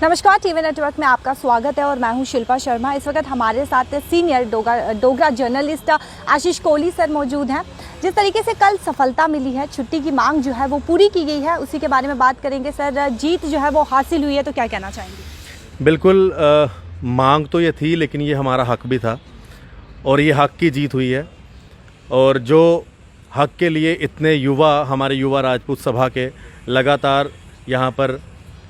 नमस्कार, TV network में आपका स्वागत है और मैं हूं शिल्पा शर्मा। इस वक्त हमारे साथ senior Dogra journalist Ashish Kohli sir मौजूद हैं। जिस तरीके से कल सफलता मिली है, छुट्टी की मांग जो है वो पूरी की गई है, उसी के बारे में बात करेंगे। सर, जीत जो है वो हासिल हुई है, तो क्या कहना चाहेंगे? बिल्कुल, मांग तो ये थी, लेकिन ये हमारा हक भी था और ये हक की जीत हुई है। और जो हक के लिए इतने युवा, हमारे युवा राजपूत सभा के लगातार यहाँ पर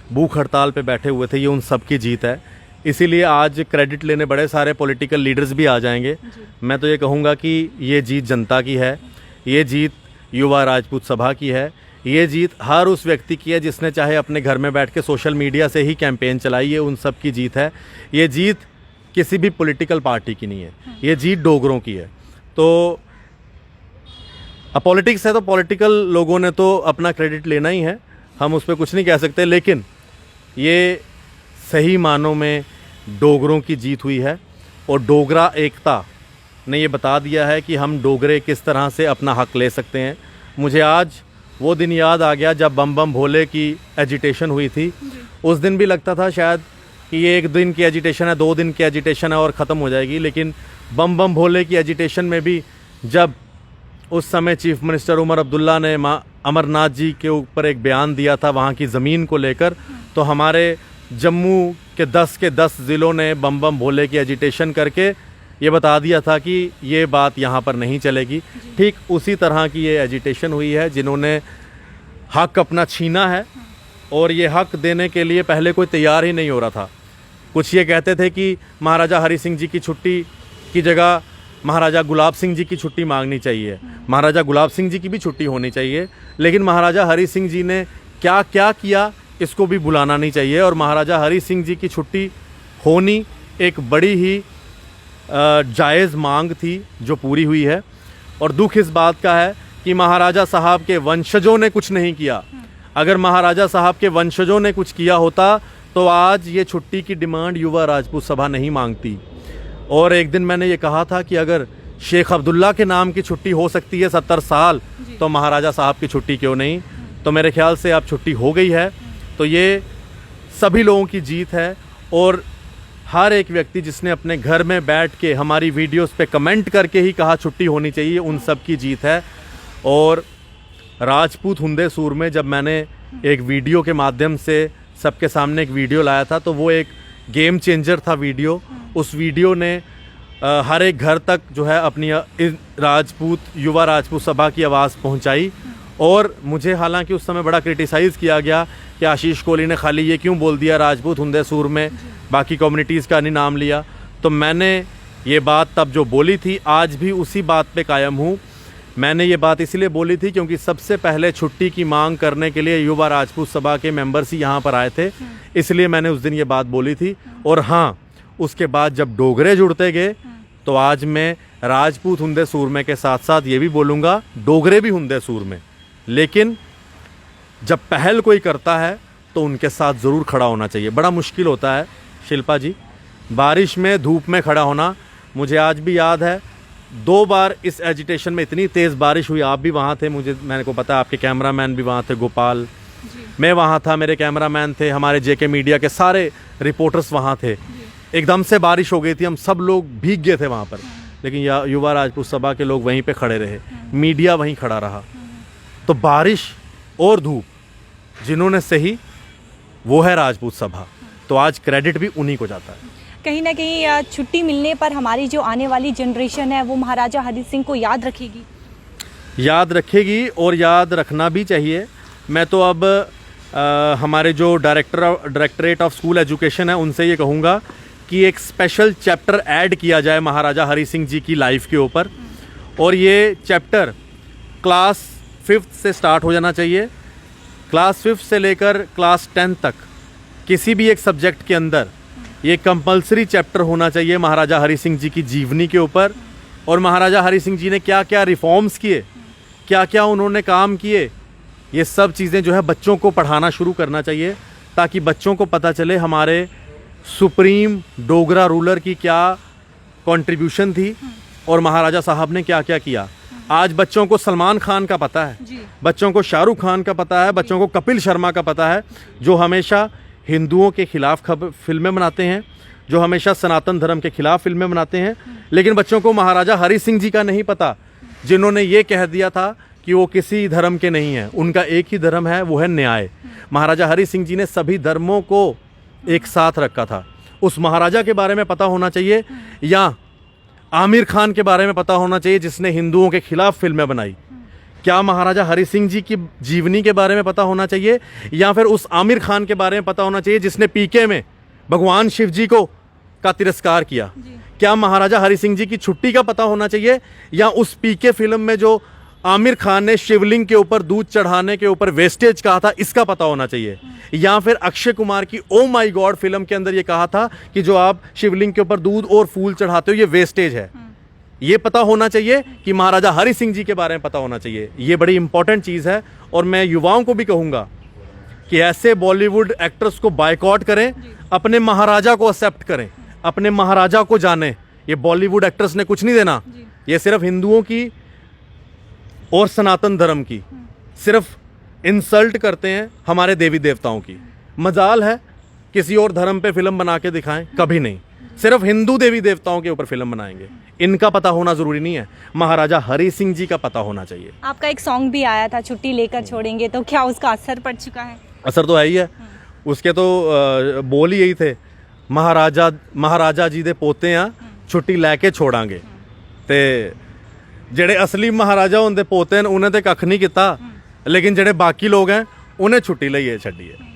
भूख हड़ताल पे बैठे हुए थे, ये उन सब की जीत है। इसीलिए आज क्रेडिट लेने बड़े सारे पॉलिटिकल लीडर्स भी आ जाएंगे। मैं तो ये कहूँगा कि ये जीत जनता की है, ये जीत युवा राजपूत सभा की है, ये जीत हर उस व्यक्ति की है जिसने चाहे अपने घर में बैठ के सोशल मीडिया से ही कैंपेन चलाई, ये उन सब की जीत है। ये जीत किसी भी पॉलिटिकल पार्टी की नहीं है, ये जीत डोगरों की है। तो पॉलिटिक्स है तो पॉलिटिकल लोगों ने तो अपना क्रेडिट लेना ही है, हम उस पर कुछ नहीं कह सकते, लेकिन ये सही मानों में डोगरों की जीत हुई है। और डोगरा एकता ने ये बता दिया है कि हम डोगरे किस तरह से अपना हक ले सकते हैं। मुझे आज वो दिन याद आ गया जब बम बम भोले की एजिटेशन हुई थी। उस दिन भी लगता था शायद कि ये एक दिन की एजिटेशन है, 2 दिन की एजिटेशन है और ख़त्म हो जाएगी, लेकिन बम बम भोले की एजिटेशन में भी जब उस समय चीफ मिनिस्टर उमर अब्दुल्ला ने अमरनाथ जी के ऊपर एक बयान दिया था वहाँ की ज़मीन को लेकर, तो हमारे जम्मू के 10 ज़िलों ने बम बम भोले की एजिटेशन करके ये बता दिया था कि ये बात यहाँ पर नहीं चलेगी। ठीक उसी तरह की ये एजिटेशन हुई है, जिन्होंने हक अपना छीना है और ये हक देने के लिए पहले कोई तैयार ही नहीं हो रहा था। कुछ ये कहते थे कि महाराजा हरि सिंह जी की छुट्टी की जगह महाराजा गुलाब सिंह जी की छुट्टी मांगनी चाहिए, महाराजा गुलाब सिंह जी की भी छुट्टी होनी चाहिए, लेकिन महाराजा हरि सिंह जी ने क्या क्या किया इसको भी भुलाना नहीं चाहिए। और महाराजा हरि सिंह जी की छुट्टी होनी एक बड़ी ही जायज़ मांग थी जो पूरी हुई है। और दुख इस बात का है कि महाराजा साहब के वंशजों ने कुछ नहीं किया। अगर महाराजा साहब के वंशजों ने कुछ किया होता तो आज ये छुट्टी की डिमांड युवा राजपूत सभा नहीं मांगती। और एक दिन मैंने ये कहा था कि अगर शेख अब्दुल्ला के नाम की छुट्टी हो सकती है 70 साल, तो महाराजा साहब की छुट्टी क्यों नहीं? तो मेरे ख्याल से अब छुट्टी हो गई है। तो ये सभी लोगों की जीत है और हर एक व्यक्ति जिसने अपने घर में बैठ के हमारी वीडियोस पे कमेंट करके ही कहा छुट्टी होनी चाहिए, उन सब की जीत है। और राजपूत हुंदे सूर में जब मैंने एक वीडियो के माध्यम से सबके सामने एक वीडियो लाया था, तो वो एक गेम चेंजर था वीडियो। उस वीडियो ने हर एक घर तक जो है अपनी युवा राजपूत सभा की आवाज़ पहुंचाई। और मुझे हालांकि उस समय बड़ा क्रिटिसाइज़ किया गया कि आशीष कोहली ने खाली ये क्यों बोल दिया राजपूत हुंदे सूर में, बाकी कम्युनिटीज़ का नहीं नाम लिया। तो मैंने ये बात तब जो बोली थी, आज भी उसी बात पे कायम हूँ। मैंने ये बात इसलिए बोली थी क्योंकि सबसे पहले छुट्टी की मांग करने के लिए युवा राजपूत सभा के मेंबर्स ही यहाँ पर आए थे, इसलिए मैंने उस दिन ये बात बोली थी। और हाँ, उसके बाद जब डोगरे जुड़ते गए तो आज मैं राजपूत हुंदे सूर में के साथ साथ ये भी बोलूँगा डोगरे भी हुंदे सूर में। लेकिन जब पहल कोई करता है तो उनके साथ ज़रूर खड़ा होना चाहिए। बड़ा मुश्किल होता है शिल्पा जी, बारिश में धूप में खड़ा होना। मुझे आज भी याद है 2 बार इस एजिटेशन में इतनी तेज़ बारिश हुई, आप भी वहाँ थे, मैंने को पता, आपके कैमरामैन भी वहाँ थे, गोपाल, मैं वहाँ था, मेरे कैमरामैन थे, हमारे जेके मीडिया के सारे रिपोर्टर्स वहाँ थे। एकदम से बारिश हो गई थी, हम सब लोग भीग गए थे वहाँ पर, लेकिन युवा राजपूत सभा के लोग वहीं पे खड़े रहे, मीडिया वहीं खड़ा रहा। तो बारिश और धूप जिन्होंने सही वो है राजपूत सभा, तो आज क्रेडिट भी उन्हीं को जाता है। कहीं ना कहीं छुट्टी मिलने पर हमारी जो आने वाली जनरेशन है वो महाराजा हरि सिंह को याद रखेगी और याद रखना भी चाहिए। मैं तो अब हमारे जो डायरेक्टरेट ऑफ स्कूल एजुकेशन है उनसे ये कहूँगा कि एक स्पेशल चैप्टर ऐड किया जाए महाराजा हरि सिंह जी की लाइफ के ऊपर, और ये चैप्टर क्लास 5th से स्टार्ट हो जाना चाहिए। क्लास 5th से लेकर क्लास 10 तक किसी भी एक सब्जेक्ट के अंदर ये कंपलसरी चैप्टर होना चाहिए महाराजा हरि सिंह जी की जीवनी के ऊपर, और महाराजा हरि सिंह जी ने क्या क्या रिफॉर्म्स किए, क्या क्या उन्होंने काम किए, ये सब चीज़ें जो है बच्चों को पढ़ाना शुरू करना चाहिए, ताकि बच्चों को पता चले हमारे सुप्रीम डोगरा रूलर की क्या कंट्रीब्यूशन थी और महाराजा साहब ने क्या क्या किया। आज बच्चों को सलमान खान का पता है, बच्चों को शाहरुख खान का पता है, बच्चों को कपिल शर्मा का पता है, जो हमेशा हिंदुओं के खिलाफ फिल्में बनाते हैं, जो हमेशा सनातन धर्म के खिलाफ फिल्में बनाते हैं, लेकिन बच्चों को महाराजा हरि सिंह जी का नहीं पता, जिन्होंने ये कह दिया था कि वो किसी धर्म के नहीं हैं, उनका एक ही धर्म है, वो है न्याय। महाराजा हरि सिंह जी ने सभी धर्मों को एक साथ रखा था। उस महाराजा के बारे में पता होना चाहिए, या आमिर खान के बारे में पता होना चाहिए जिसने हिंदुओं के खिलाफ फिल्में बनाई। क्या महाराजा हरि सिंह जी की जीवनी के बारे में पता होना चाहिए, या फिर उस आमिर खान के बारे में पता होना चाहिए जिसने पीके में भगवान शिव जी को का तिरस्कार किया। क्या महाराजा हरि सिंह जी की छुट्टी का पता होना चाहिए, या उस पीके फिल्म में जो आमिर खान ने शिवलिंग के ऊपर दूध चढ़ाने के ऊपर वेस्टेज कहा था, इसका पता होना चाहिए। या फिर अक्षय कुमार की ओ माई गॉड फिल्म के अंदर ये कहा था कि जो आप शिवलिंग के ऊपर दूध और फूल चढ़ाते हो ये वेस्टेज है। ये पता होना चाहिए कि महाराजा हरि सिंह जी के बारे में पता होना चाहिए। ये बड़ी इंपॉर्टेंट चीज़ है, और मैं युवाओं को भी कहूँगा कि ऐसे बॉलीवुड एक्टर्स को बायकॉट करें, अपने महाराजा को एक्सेप्ट करें, अपने महाराजा को जानें। ये बॉलीवुड एक्टर्स ने कुछ नहीं देना, ये सिर्फ हिंदुओं की और सनातन धर्म की सिर्फ इंसल्ट करते हैं, हमारे देवी देवताओं की। मजाल है किसी और धर्म पे फिल्म बना के दिखाएं, कभी नहीं। सिर्फ हिंदू देवी देवताओं के ऊपर फिल्म बनाएंगे। इनका पता होना जरूरी नहीं है, महाराजा हरि सिंह जी का पता होना चाहिए। आपका एक सॉन्ग भी आया था, छुट्टी लेकर छोड़ेंगे, तो क्या उसका असर पड़ चुका है? असर तो है ही है। उसके तो बोल ही यही थे, महाराजा जी दे पोते हैं, छुट्टी लैके छोड़ांगे। ते जेड़े असली महाराजा होंदे पोते हैं उन्हें तो कख नहीं किता, लेकिन जेड़े बाकी लोग हैं उन्हें छुट्टी लई छड़ी है।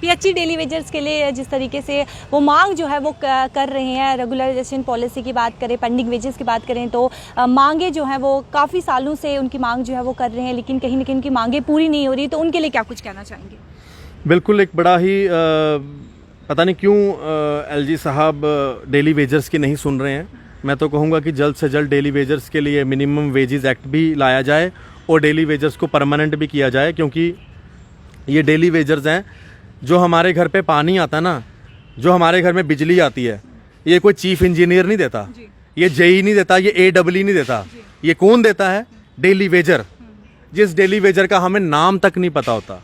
पीएचई डेली वेजर्स के लिए जिस तरीके से वो मांग जो है वो कर रहे हैं, रेगुलराइजेशन पॉलिसी की बात करें, पेंडिंग वेजेस की बात करें, तो मांगे जो हैं वो काफ़ी सालों से उनकी मांग जो है वो कर रहे हैं, लेकिन कहीं ना कहीं उनकी मांगे पूरी नहीं हो रही, तो उनके लिए क्या कुछ कहना चाहेंगे? बिल्कुल, एक बड़ा ही पता नहीं क्यों एलजी साहब डेली वेजर्स की नहीं सुन रहे हैं। मैं तो कहूँगा कि जल्द से जल्द डेली वेजर्स के लिए मिनिमम वेजेस एक्ट भी लाया जाए और डेली वेजर्स को परमानेंट भी किया जाए, क्योंकि ये डेली वेजर्स हैं। जो हमारे घर पे पानी आता ना, जो हमारे घर में बिजली आती है, ये कोई चीफ इंजीनियर नहीं देता, ये जेई नहीं देता, ये AEE नहीं देता। ये कौन देता है? Daily Vaser. जिस डेली वेजर का हमें नाम तक नहीं पता होता।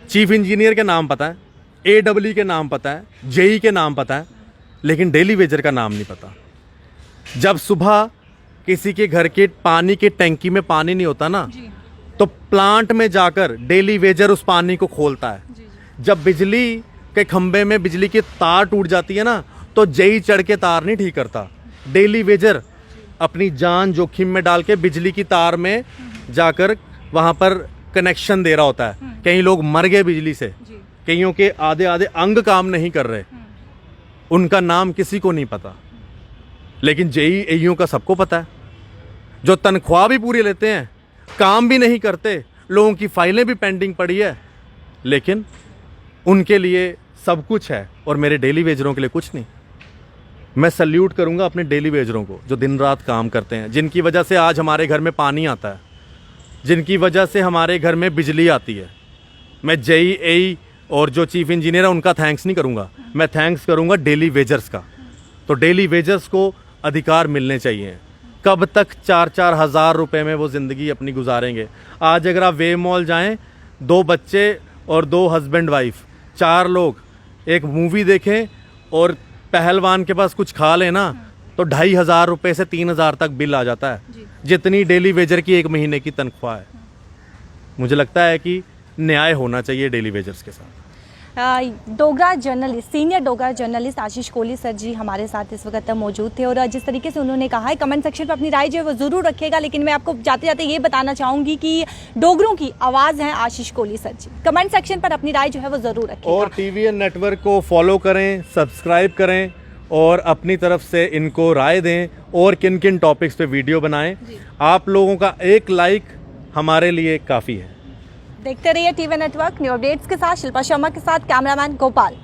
चीफ इंजीनियर के नाम पता है, AEE के नाम पता है, जेई के नाम पता है, लेकिन डेली वेजर का नाम नहीं पता। जब सुबह किसी के घर के पानी की टैंकी में पानी नहीं होता ना, तो प्लांट में जाकर डेली वेजर उस पानी को खोलता है। जब बिजली के खंबे में बिजली की तार टूट जाती है ना, तो जेई चढ़ के तार नहीं ठीक करता, डेली वेजर अपनी जान जोखिम में डाल के बिजली की तार में जाकर वहाँ पर कनेक्शन दे रहा होता है। कई लोग मर गए बिजली से, कईयों के आधे आधे अंग काम नहीं कर रहे, उनका नाम किसी को नहीं पता, लेकिन जेई एईओ का सबको पता है। जो तनख्वाह भी पूरी लेते हैं, काम भी नहीं करते, लोगों की फाइलें भी पेंडिंग पड़ी है, लेकिन उनके लिए सब कुछ है और मेरे डेली वेजरों के लिए कुछ नहीं। मैं सल्यूट करूंगा अपने डेली वेजरों को जो दिन रात काम करते हैं, जिनकी वजह से आज हमारे घर में पानी आता है, जिनकी वजह से हमारे घर में बिजली आती है। मैं जेई एई और जो चीफ इंजीनियर है उनका थैंक्स नहीं करूंगा, मैं थैंक्स करूंगा डेली वेजर्स का। तो डेली वेजर्स को अधिकार मिलने चाहिए। कब तक 4-4 हज़ार रुपये में वो ज़िंदगी अपनी गुजारेंगे? आज अगर आप वे मॉल जाएं, 2 बच्चे और 2 हस्बैंड वाइफ, 4 लोग एक मूवी देखें और पहलवान के पास कुछ खा लेना, तो 2,500 रुपये से 3,000 तक बिल आ जाता है, जितनी डेली वेजर की 1 महीने की तनख्वाह है। मुझे लगता है कि न्याय होना चाहिए डेली वेजर्स के साथ। Dogra journalist, senior Dogra journalist Ashish Kohli sir ji हमारे साथ इस वक्त मौजूद थे, और जिस तरीके से उन्होंने कहा है, कमेंट सेक्शन पर अपनी राय जो है वो ज़रूर रखिएगा, लेकिन मैं आपको जाते जाते ये बताना चाहूँगी कि डोगरों की आवाज़ है आशीष कोहली सर जी। कमेंट सेक्शन पर अपनी राय जो है वो ज़रूर रखिएगा, और TVN नेटवर्क को फॉलो करें, सब्सक्राइब करें और अपनी तरफ से इनको राय दें और किन किन टॉपिक्स पे वीडियो बनाएं। आप लोगों का एक लाइक हमारे लिए काफ़ी है। देखते रहिए TVN नेटवर्क। न्यू अपडेट्स के साथ शिल्पा शर्मा के साथ कैमरामैन गोपाल।